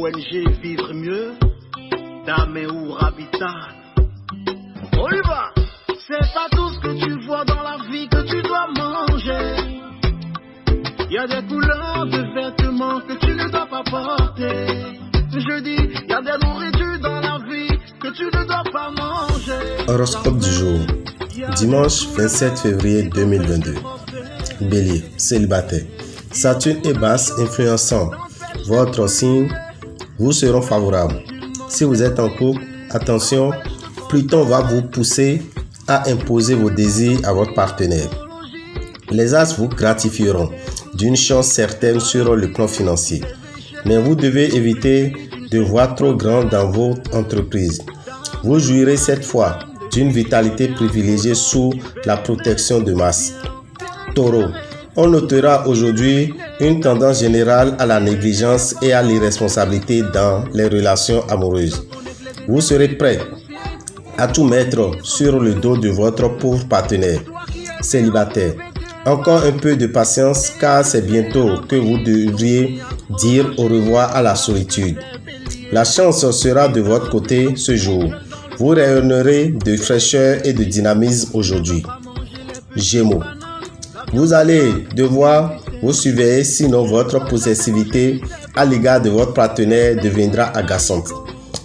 ONG Vivre Mieux, Dame ou Habitat. On y va. C'est pas tout ce que tu vois dans la vie que tu dois manger. Il y a des couleurs de vêtements que tu ne dois pas porter. Je dis, il y a des nourritures dans la vie que tu ne dois pas manger. Horoscope du jour, dimanche 27 février 2022. Bélier, célibataire. Saturne est basse influençant votre signe, vous seront favorables. Si vous êtes en couple, attention, Pluton va vous pousser à imposer vos désirs à votre partenaire. Les astres vous gratifieront d'une chance certaine sur le plan financier. Mais vous devez éviter de voir trop grand dans votre entreprise. Vous jouirez cette fois d'une vitalité privilégiée sous la protection de Mars. Taureau, on notera aujourd'hui une tendance générale à la négligence et à l'irresponsabilité dans les relations amoureuses. Vous serez prêt à tout mettre sur le dos de votre pauvre partenaire. Célibataire, encore un peu de patience car c'est bientôt que vous devriez dire au revoir à la solitude. La chance sera de votre côté ce jour. Vous rayonnerez de fraîcheur et de dynamisme aujourd'hui. Gémeaux, vous allez devoir vous surveiller sinon votre possessivité à l'égard de votre partenaire deviendra agaçante.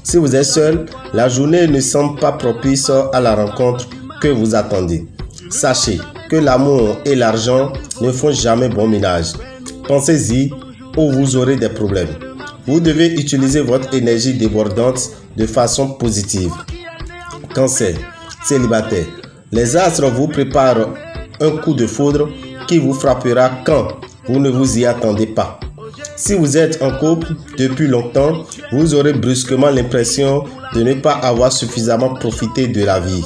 Si vous êtes seul, la journée ne semble pas propice à la rencontre que vous attendez. Sachez que l'amour et l'argent ne font jamais bon ménage. Pensez-y ou vous aurez des problèmes. Vous devez utiliser votre énergie débordante de façon positive. Cancer, célibataire. Les astres vous préparent un coup de foudre qui vous frappera quand vous ne vous y attendez pas. Si vous êtes en couple depuis longtemps, vous aurez brusquement l'impression de ne pas avoir suffisamment profité de la vie.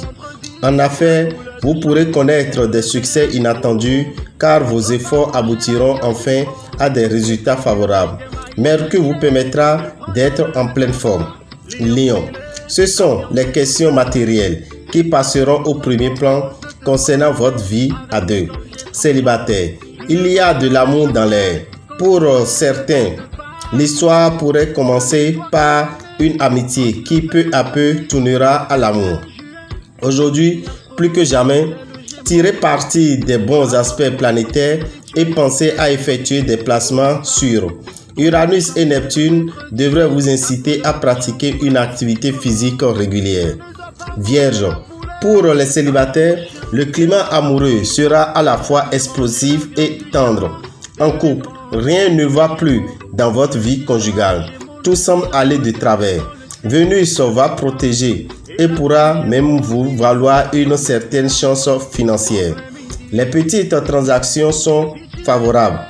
En affaires, vous pourrez connaître des succès inattendus car vos efforts aboutiront enfin à des résultats favorables. Mercure vous permettra d'être en pleine forme. Lion, ce sont les questions matérielles qui passeront au premier plan concernant votre vie à deux. Célibataire, il y a de l'amour dans l'air. Pour certains, l'histoire pourrait commencer par une amitié qui peu à peu tournera à l'amour. Aujourd'hui, plus que jamais, tirez parti des bons aspects planétaires et pensez à effectuer des placements sûrs. Uranus et Neptune devraient vous inciter à pratiquer une activité physique régulière. Vierge, pour les célibataires, le climat amoureux sera à la fois explosif et tendre. En couple, rien ne va plus dans votre vie conjugale. Tout semble aller de travers. Vénus va protéger et pourra même vous valoir une certaine chance financière. Les petites transactions sont favorables.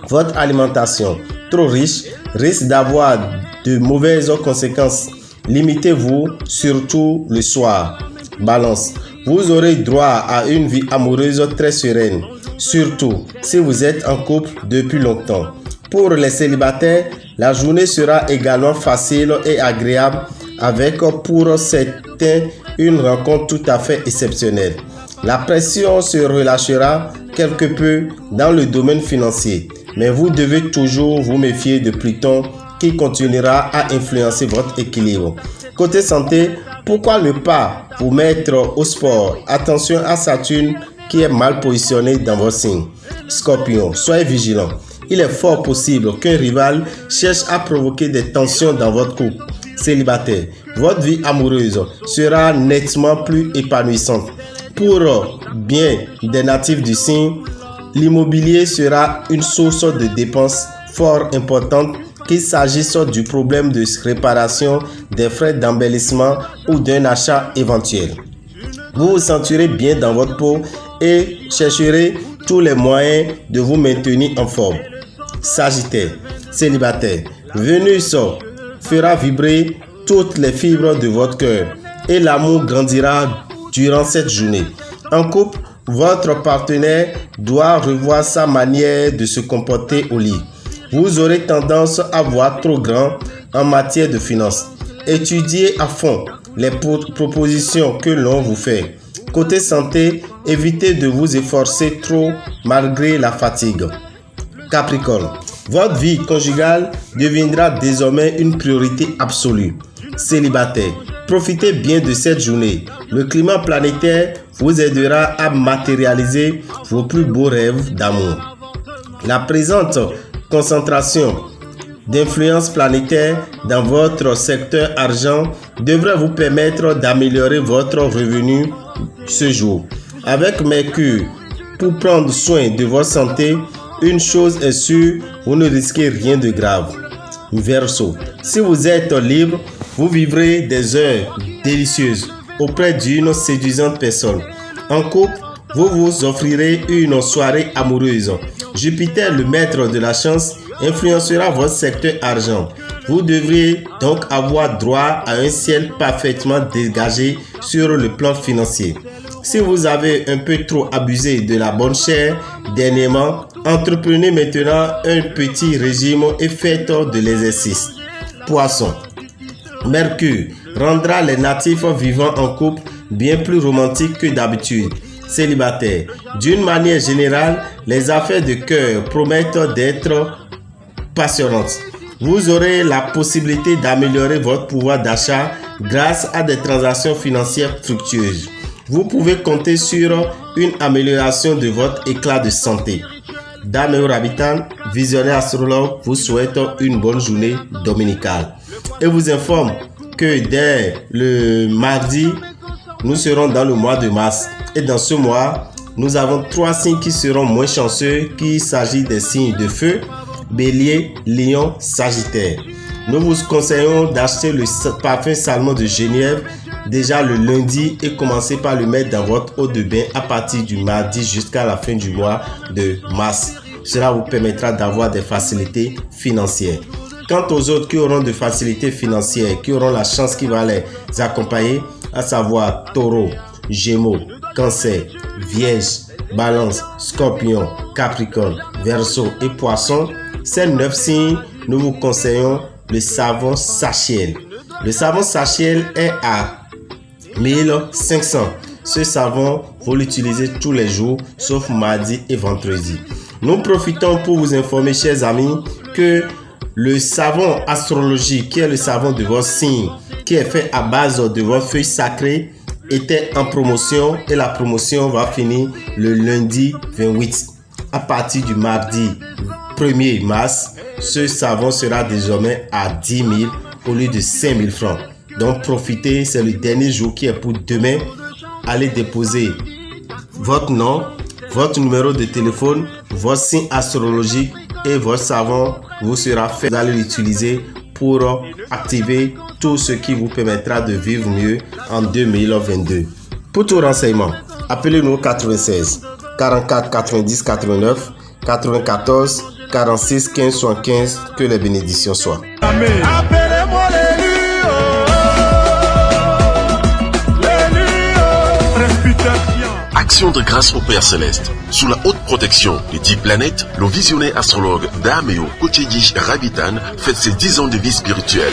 Votre alimentation, trop riche, risque d'avoir de mauvaises conséquences. Limitez-vous, surtout le soir. Balance, vous aurez droit à une vie amoureuse très sereine, surtout si vous êtes en couple depuis longtemps. Pour les célibataires, la journée sera également facile et agréable avec pour certains une rencontre tout à fait exceptionnelle. La pression se relâchera quelque peu dans le domaine financier, mais vous devez toujours vous méfier de Pluton qui continuera à influencer votre équilibre. Côté santé, pourquoi ne pas vous mettre au sport? Attention à Saturne qui est mal positionné dans votre signe. Scorpion, soyez vigilant. Il est fort possible qu'un rival cherche à provoquer des tensions dans votre couple. Célibataire, votre vie amoureuse sera nettement plus épanouissante. Pour bien des natifs du signe, l'immobilier sera une source de dépenses fort importante, qu'il s'agisse du problème de réparation, des frais d'embellissement ou d'un achat éventuel. Vous vous sentirez bien dans votre peau et chercherez tous les moyens de vous maintenir en forme. Sagittaire, célibataire, Vénus fera vibrer toutes les fibres de votre cœur et l'amour grandira durant cette journée. En couple, votre partenaire doit revoir sa manière de se comporter au lit. Vous aurez tendance à voir trop grand en matière de finances. Étudiez à fond les propositions que l'on vous fait. Côté santé, évitez de vous efforcer trop malgré la fatigue. Capricorne, Votre vie conjugale deviendra désormais une priorité absolue. Célibataire, profitez bien de cette journée. Le climat planétaire vous aidera à matérialiser vos plus beaux rêves d'amour. La présente concentration d'influence planétaire dans votre secteur argent devrait vous permettre d'améliorer votre revenu ce jour. Avec Mercure, pour prendre soin de votre santé, une chose est sûre, vous ne risquez rien de grave. Verseau, si vous êtes libre, vous vivrez des heures délicieuses auprès d'une séduisante personne. En couple, vous vous offrirez une soirée amoureuse. Jupiter, le maître de la chance, influencera votre secteur argent. Vous devriez donc avoir droit à un ciel parfaitement dégagé sur le plan financier. Si vous avez un peu trop abusé de la bonne chair dernièrement, entreprenez maintenant un petit régime et faites de l'exercice. Poisson, Mercure rendra les natifs vivant en couple bien plus romantiques que d'habitude. Célibataire, d'une manière générale, les affaires de cœur promettent d'être passionnantes. Vous aurez la possibilité d'améliorer votre pouvoir d'achat grâce à des transactions financières fructueuses. Vous pouvez compter sur une amélioration de votre éclat de santé. Dame Rabitan, visionnaire astrologue, vous souhaite une bonne journée dominicale et vous informe que dès le mardi, nous serons dans le mois de mars. Et dans ce mois, nous avons 3 signes qui seront moins chanceux, qu'il s'agit des signes de feu, Bélier, Lion, Sagittaire. Nous vous conseillons d'acheter le parfum Salmon de Genièvre déjà le lundi et commencez par le mettre dans votre eau de bain à partir du mardi jusqu'à la fin du mois de mars. Cela vous permettra d'avoir des facilités financières. Quant aux autres qui auront des facilités financières, qui auront la chance qui va les accompagner, à savoir Taureau, Gémeaux, Cancer, Vierge, Balance, Scorpion, Capricorne, Verseau et Poisson, ces 9 signes, nous vous conseillons le savon Sachiel. Le savon Sachiel est à 1500. Ce savon, vous l'utilisez tous les jours, sauf mardi et vendredi. Nous profitons pour vous informer, chers amis, que le savon astrologique, qui est le savon de votre signe, qui est fait à base de votre feuille sacrée, était en promotion et la promotion va finir le lundi 28. À partir du mardi 1er mars, ce savon sera désormais à 10 000 au lieu de 5 000 francs. Donc profitez, c'est le dernier jour qui est pour demain. Allez déposer votre nom, votre numéro de téléphone, votre signe astrologique et votre savon vous sera fait. Vous allez l'utiliser pour activer tout ce qui vous permettra de vivre mieux en 2022. Pour tout renseignement, appelez-nous 96 44 90 89 94 46 15 75. Que les bénédictions soient. Amen. Appelez-moi Action de grâce au Père Céleste. Sous la haute protection des 10 planètes, le visionnaire astrologue Dameo Kochedji Rabitan fête ses 10 ans de vie spirituelle.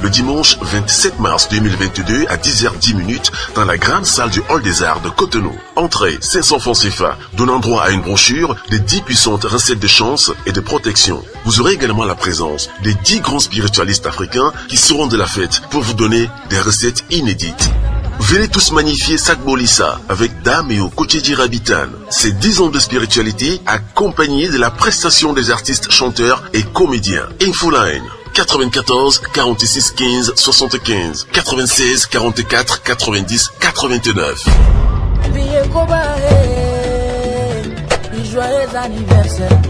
Le dimanche 27 mars 2022 à 10h10 dans la grande salle du Hall des Arts de Cotonou. Entrée 500 francs CFA, donnant droit à une brochure des 10 puissantes recettes de chance et de protection. Vous aurez également la présence des 10 grands spiritualistes africains qui seront de la fête pour vous donner des recettes inédites. Venez tous magnifier Sakbolissa avec Dameo Kochedji Rabitan. Ces 10 ans de spiritualité accompagnés de la prestation des artistes, chanteurs et comédiens. Infoline 94 46 15 75 96 44 90 89. Joyeux anniversaire.